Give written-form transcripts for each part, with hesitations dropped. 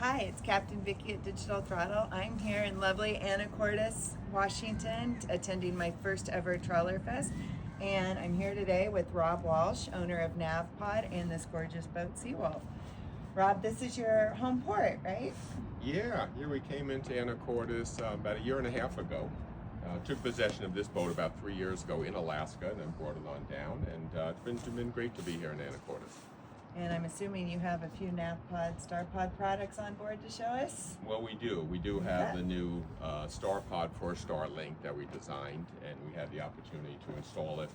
Hi, it's Captain Vicky at Digital Throttle. I'm here in lovely Anacortes, Washington, attending my first ever Trawler Fest. And I'm here today with Rob Walsh, owner of NavPod and this gorgeous boat, Seawolf. Rob, this is your home port, right? Yeah, here we came into Anacortes about a year and a half ago. Took possession of this boat about 3 years ago in Alaska and then brought it on down. And it's been great to be here in Anacortes. And I'm assuming you have a few NavPod, StarPod products on board to show us? Well, we do. We do have the new StarPod for Starlink that we designed, and we had the opportunity to install it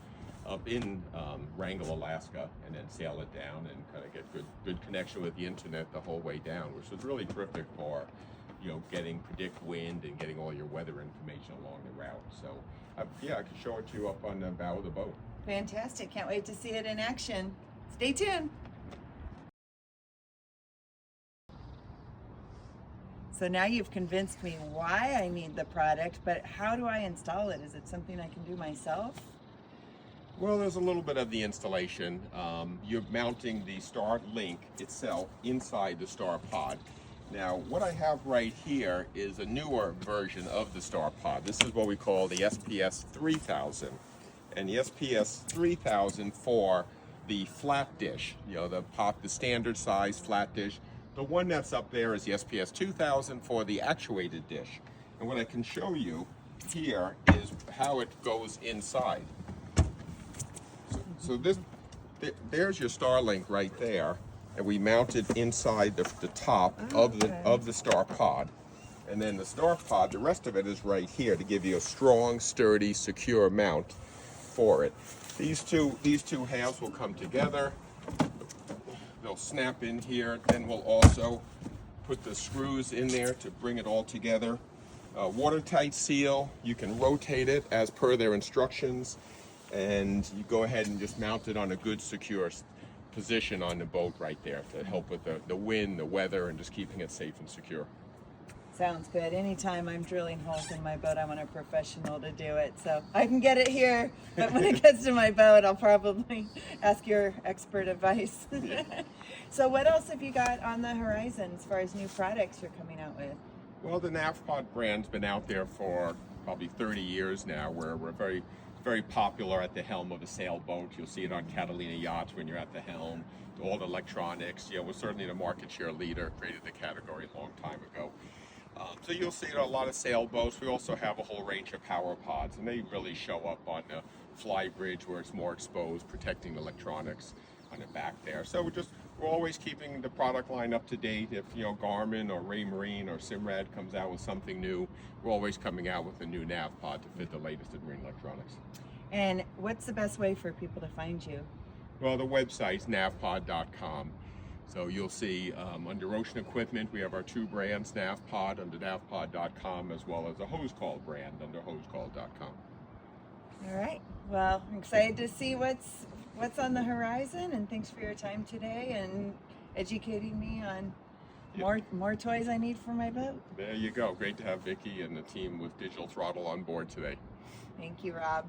up in Wrangell, Alaska, and then sail it down and kind of get good connection with the internet the whole way down, which was really terrific for, predict wind and getting all your weather information along the route. So, yeah, I can show it to you up on the bow of the boat. Fantastic. Can't wait to see it in action. Stay tuned. So now you've convinced me why I need the product, but how do I install it? Is it something I can do myself? Well, there's a little bit of the installation. You're mounting the Starlink itself inside the StarPod. Now, what I have right here is a newer version of the StarPod. This is what we call the SPS 3000. And the SPS 3000 for the flat dish, the standard size flat dish. The one that's up there is the SPS 2000 for the actuated dish. And what I can show you here is how it goes inside. So there's your Starlink right there, and we mount it inside the top of the StarPod. And then the StarPod, the rest of it is right here to give you a strong, sturdy, secure mount for it. These two halves will come together. They'll snap in here. Then we'll also put the screws in there to bring it all together. Watertight seal. You can rotate it as per their instructions, and you go ahead and just mount it on a good, secure position on the boat right there to help with the wind, the weather, and just keeping it safe and secure. Sounds good. Anytime I'm drilling holes in my boat, I want a professional to do it. So I can get it here, but when it gets to my boat, I'll probably ask your expert advice. So what else have you got on the horizon as far as new products you're coming out with? Well, the NavPod brand's been out there for probably 30 years now, where we're very popular at the helm of a sailboat. You'll see it on Catalina yachts when you're at the helm. All the electronics. We're certainly the market share leader, created the category a long time ago. So you'll see it on a lot of sailboats. We also have a whole range of power pods, and they really show up on the fly bridge where it's more exposed, protecting the electronics on the back there. So we're always keeping the product line up to date. If Garmin or Ray Marine or Simrad comes out with something new, we're always coming out with a new NavPod to fit the latest in marine electronics. And what's the best way for people to find you? Well, the website's navpod.com. So you'll see under Ocean Equipment, we have our two brands, NavPod under navpod.com, as well as a hose call brand under hosecall.com. All right. Well, I'm excited to see what's on the horizon, and thanks for your time today and educating me on more toys I need for my boat. There you go. Great to have Vicky and the team with Digital Throttle on board today. Thank you, Rob.